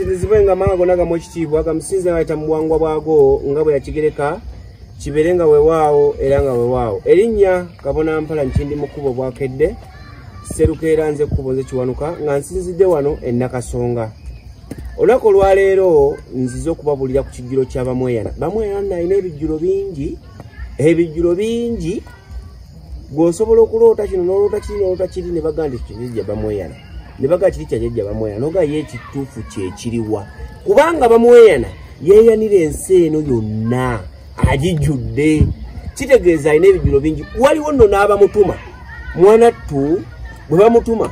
Zibenga manga gonaga mochitibwa akamusinza ngayita muwangwa bwago nga bwe yakigereka kiberenga weewaawo era nga weewaawo erinnya Kabona Mpala Nkindi mukubo bwakedde serukeera nze kubo nze kiwanuka nga nsinzidde wano ennakasonga olwako lwaleero nzize okubabulira ku kijjulo kya Bamweyana. Bamweyana alina ebijjulo bingi gw'osobola okuloota kino n'oloota kiri ne bagamba nti kijja Bamweyana ne baga kiri kyajja Bamweyana noga ye ekituufu kyekiriwa kubanga Bamweyana yeeyanira ensi eno yonna agijjudde kitegeeza alina ebijjulo bingi. Waliwo nno n'abamutuma mwanattu bwe bamutuma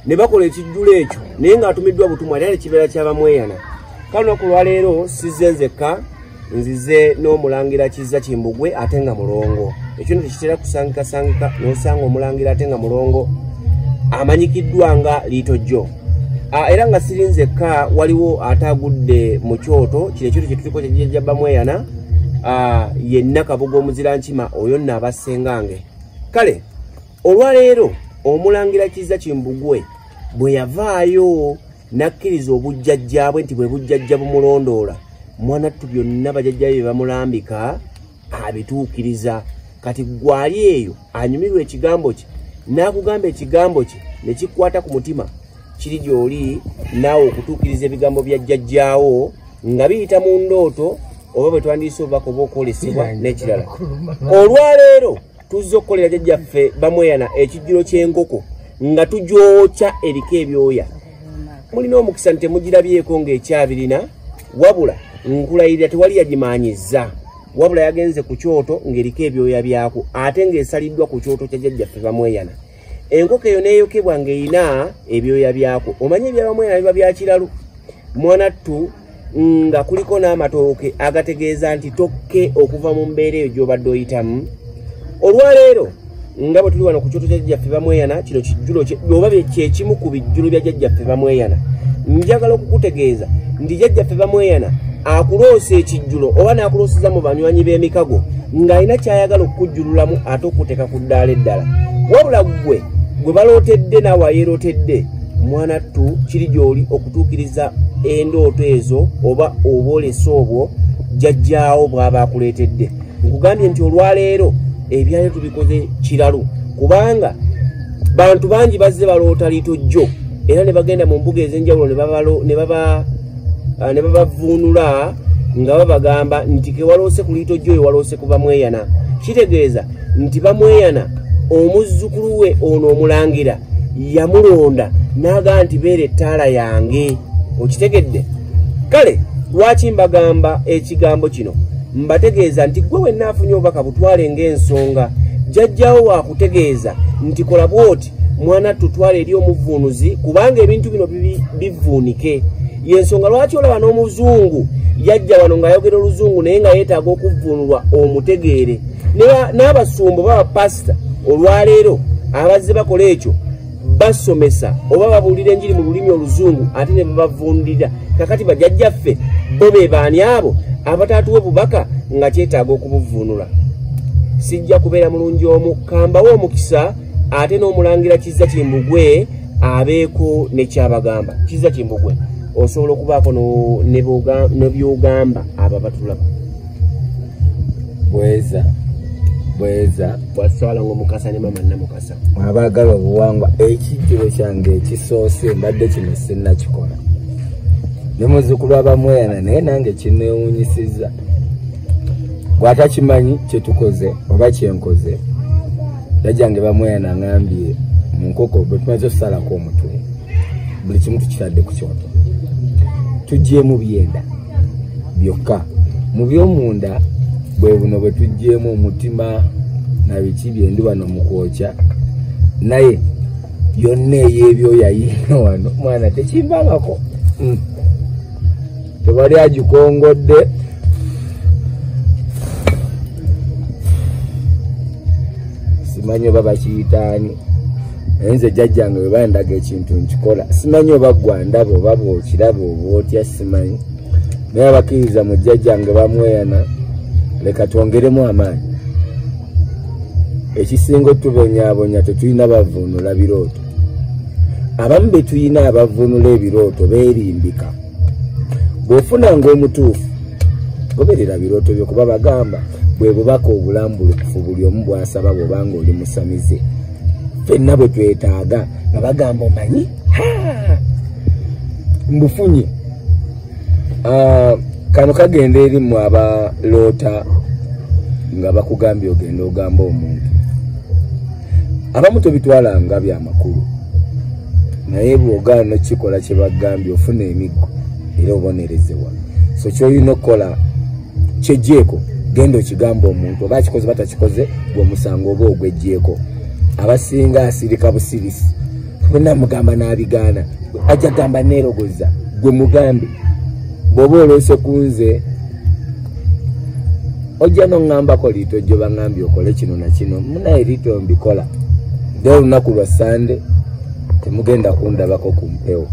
ne bakola ekijjulo ekyo naye ng'atumiddwa butumwa era kibeera kya Bamweyana. Kale olunaku lwaleero sizze nzekka nzize n'omulangira Kizza Kimbugwe ate nga mulongo. Ekyo nno tekitera kusangika n'osanga omulangira ate nga mulongo amanyikiddwa nga Liito Jjo. Era nga siri nzekka waliwo atagudde mu kyoto kino ekyoto kyetuliko kyajja Bamweyana yenna Kabuga Omuzirankima oyo nno abassengange. Kale olwaleero omulangira Kizza Kimbugwe bwe yavaayo nakkiriza obujjajjabwe nti bwe bujjajja bumulondoola mwanattu byonna bajjajja bye bamulambika abituukiriza. Kati gwali eyo anyumirwa ekigambo kye n'akugamba ekigambo kye ne kikwata ku mutima kiri gy'oli naawe okutuukiriza ebigambo bya jjajjaawo nga biyita mu ndooto oba bwe twandiise obubaka oba okwolesebwa n'ekirala. Olwaleero tuzze okukolera jjajjaffe Bamweyana ekijjulo ky'enkoko nga tugyokya eriko ebyoya. Mulina omukisa nti temugirabyeko ng'ekyabirina wabula nkulayirira tewali yagimaanyizza wabula yagenze ku kyoto ng'eriko ebyoya byako ate ng'esaliddwa ku kyoto kya jjajjaffe Bamweyana. Enkoko eyo neeyokebwa ng'erina ebyoya byako. Omanyi ebya Bamweyana biba bya kiralu mwanattu nga kuliko n'amatooke agategeeza nti tokke okuva mu mbeera eyo gy'obadde oyitamu. Olwaleero nga bwe tuli wano ku kyoto kya jjajjaffe Bamweyana kino kijjulo oba kyekimu ku bijjulo bya jjajjaffe Bamweyana. Njagala okukutegeeza nti jjajjaffe Bamweyana akuloosa ekijjulo oba n'akulooseza mu banywanyi b'emikago ng'alina ky'ayagala okukujjululamu ate okuteeka ku ddaala eddala. Wabula gwe balootedde naawe ayeerootedde mwanattu kiri gy'oli okutuukiriza endooto ezo oba obwolesa obwo jjajjaawo bw'aba akuleetedde. Nkugambye nti olwaleero ebyaleero tubikoze kiralu kubanga bantu bangi bazze baloota Liito Jjo era ne bagenda mu mbuga ez'enjawulo ne babavuunula nga babagamba nti ke waloose ku Liito Jjo waloose ku Bamweyana. Kitegeeza nti Bamweyana omuzzukulu we ono omulangira yamulonda n'agamba nti beera ettaala yange. Okitegedde? Kale lwaki mbagamba ekigambo kino? Mbategeeza nti gwe wenna afunye obubaka butwale ng'ensonga jjajjaawo waakutegeeza nti kola bw'oti mwanattu twala eri omuvuunuzi kubanga ebintu bino bivuunike. Yensonga lwaki olaba n'omuzungu yajja wano ng'ayogera oluzungu naye nga yeetaaga okuvuunulwa omutegeere. N'abasumba oba bapasita olwaleero abazze bakola ekyo basomesa oba babuulira enjiri mu lulimi oluzungu ate ne babavuunulira. Kakati bajjajjaffe bo be baani abo abataatuwe bubaka nga kyetaaga okubuvuunula? Sijja kubeera mulungi omu kambawo omukisa ate n'omulangira Kizza Kimbugwe abeeko ne kyabagamba. Kizza Kimbugwe osobola okubaako ne byogamba abo batulaba. Bweza waswala ng'omukasa ne mama Namukasa abaagala obuwangwa ekijjulo kyange ekisoose mbadde kino sinnakikola ne muzzukulu wa Bamweyana naye nange kineewuunyisizza. Gw'atakimanyi kye tukoze oba kyenkoze jjajjange Bamweyana ngambye mu nkoko bwe tumaze osalako omutwe buli kimu tukitadde ku kyoto tuggyemu byenda byokka mu by'omunda bwe buno bwe tuggyemu omutima na biki byendi wano mu kwokya naye yonna ey'ebyoya yino wano mwana tekimbangako tewali agikongodde. Simanyi oba bakiyitaani naye nze jjajjange bwe bandaga ekintu nkikola. Simanyi oba gwandaba oba bw'okiraba oba otya simanyi naye abakkiriza mu jjajjange Bamweyana leka twongeremu amaanyi. Ekisinga otubonyaabonya tetulina bavuunula birooto. Abamu be tuyina abavuunula ebirooto beerimbika bw'ofuna ng'omutuufu goberera birooto byo kuba bagamba bwe bubaka obulambulukufu buli omu bw'asaba bw'obanga oli musamize ffenna bwe twetaaga nga bagamba omanyi mbufunye kano kagenda eri mu abaloota nga bakugambye ogenda ogamba omuntu abamu tobitwala nga byamakulu naye bw'ogaana kikola kye bagambye ofuna emiggo era obonerezewa so kyolina okukola kyejjeeko genda okigamba omuntu oba akikoze batakikoze gwemusango oba ogwejjeeko abasinga asirika busirisi bonna mugamba n'abigaana ajja gamba neerogoza gwe mugambe bw'oba olose ku nze ojja n'oŋŋambako liito jjo baŋŋambye okole kino na kino munaye liito mbikola dde olunaku lwa sande temugenda kundabako ku mpewo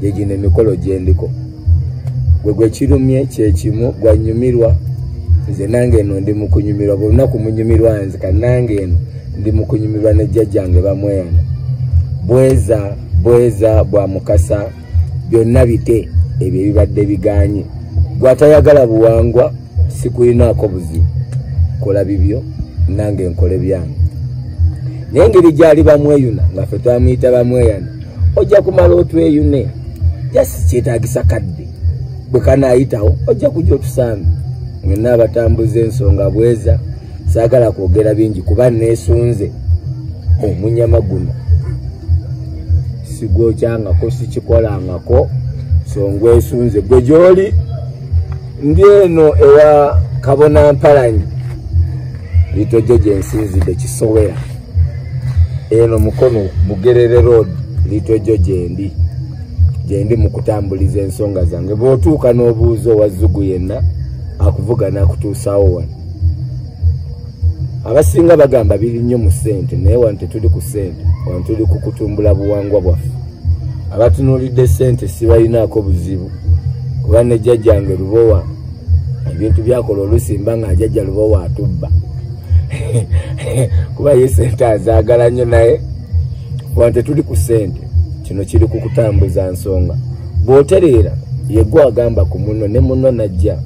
yegino emikolo gye ndiko gwe kirumye kyekimu gwanyumirwa nze nange eno ndi mu kunyumirwa buli lunaku munyumirwa nze kati nange eno ndi mu kunyumirwa ne jjajjange bamweyana bweza bwa mukasa byonna bite ebyo ebibadde biganye gwatayagala buwangwa sikulinaako buzibu kola bibyo nange nkole byange naye engeri gyali bamweyuna nga ffe twamuyita bamweyana ojja kumala otweyune jasi kyetaagisa kadde bwe kanaayitawo ojja kujja otusanga mwenna abatambuza ensonga bweza saagala kwogera bingi kuba neesunze omunyama guno sigwokyangako sikikolangako songa esunze gwe gyoli ndi eno ewa kabona mpalanyi litojjo gye nsinzidde kisowera eno mukono Bugerere road litojjo gyendi mu kutambuliza ensonga zange bw'otuuka n'obuuza owazzugu yenna akuvuga n'akutuusaawo wano abasinga bagamba biri nnyo mu ssente naye wano tetuli ku ssente wano tuli ku kutumbula buwangwa bwaffe abatunuulidde ssente sibalinaako buzibu kuba ne jjajjange Lubowa ebintu byakola olusimba nga jjajja Lubowa atubba kuba ye ssente azaagala nnyo naye wano tetuli ku ssente kino kiri ku kutambuza nsonga bw'otereera yegwe agamba ku muno ne muno najja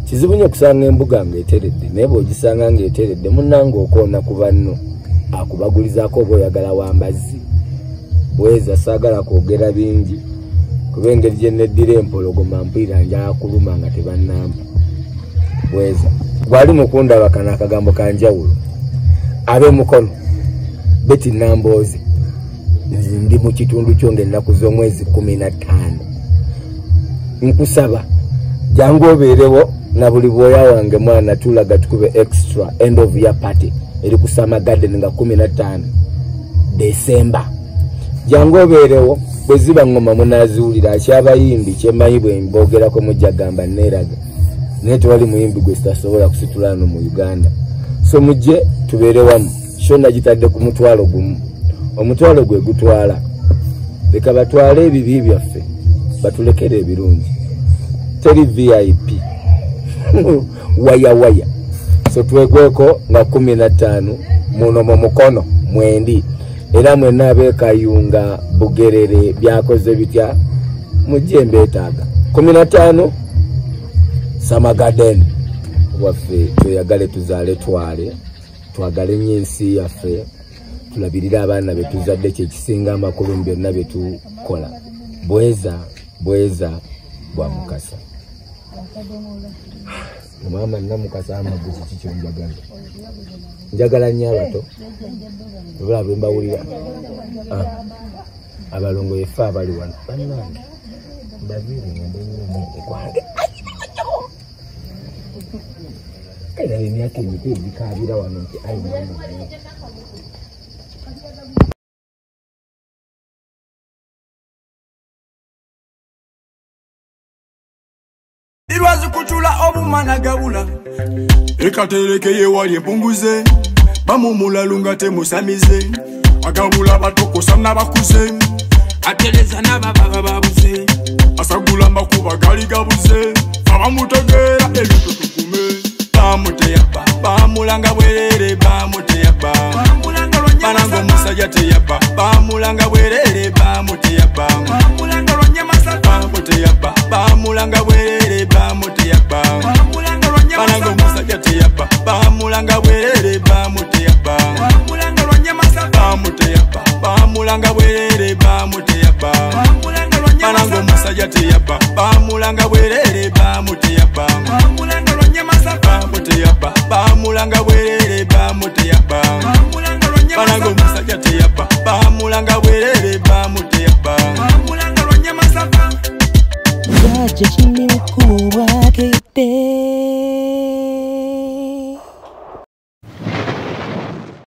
kizibu nnyo okusanga embuga ng'eteredde naye bw'ogisanga ng'eteredde munnange okoona ku banno akubagulizaako oba oyagala wambazzi bweza saagala kwogera bingi kuba engeri gye neddira empologoma mpulira njala kuluma nga tebannamba bweza gwali mukundaba kana akagambo kanjawulo ab'emukono Betty Nambooze ndi mu kitundu kyo ng'ennaku z'omwezi 15 nkusaba jangu obeerewo na buli bwoya wange mwana tulaga tukube extra end of year party eri ku Summer Garden nga 15 December jangu obeerewo bwe ziba ngoma munaziwulira akyabayimbi kyemanyi bwe mbogerako mujja gamba neeraga naye tewali muyimbi gwe sitasobola kusitula no mu Uganda so mujje tubeere wamu shona gitadde ku mutwalo gumu omutwalo gwe gutwala leka batwale ebibi byaffe batulekere ebirungi teri VIP waya so twegweko nga 15 muno mu mukono mwendi era mwenna abeekayunga Bugerere byakoze bitya mujje mbeetaaga 15 Summer Garden waffe tweyagale tuzaale twagale nnyo ensi yaffe tulabirire abaana betuzadde kyekisinga amakulu mu byonna byetukola bweza bwa mukasa mama namukasa amagezi kikyo njagala nnyo abato tubula bwe mbawulira abalongo yefe abali wano bannange mbabiri ng'ekwange kaya emyaka emito ebikaabira wano nti ayi mwana Irwazi kuchula obumana gabula ekatereke yewali empunguze bamumula lunga temusamize agabula batokosa n'abakuze atereza n'abababa babuze asagula makuba gali gabuze abamutegeera ebintu tukume bamuteyaba bamulanga bwerere bamuteyaba bananga omusajja teyaba bamulanga bwerere bamuteyaba bamulanga lwanyamasa bamuteyaba bamulanga bwerere bamuteyaba banange omusajja teyaba bamulanga bwerere bamuteyaba bamuteyaba bamulanga bwerere bamuteyaba banange omusajja teyaba bamulanga bwerere bamuteyaba bamuteyaba bamulanga bwerere bamuteyaba banange omusajja teyaba bamulanga bwerere bamuteyaba Just a miracle, I can't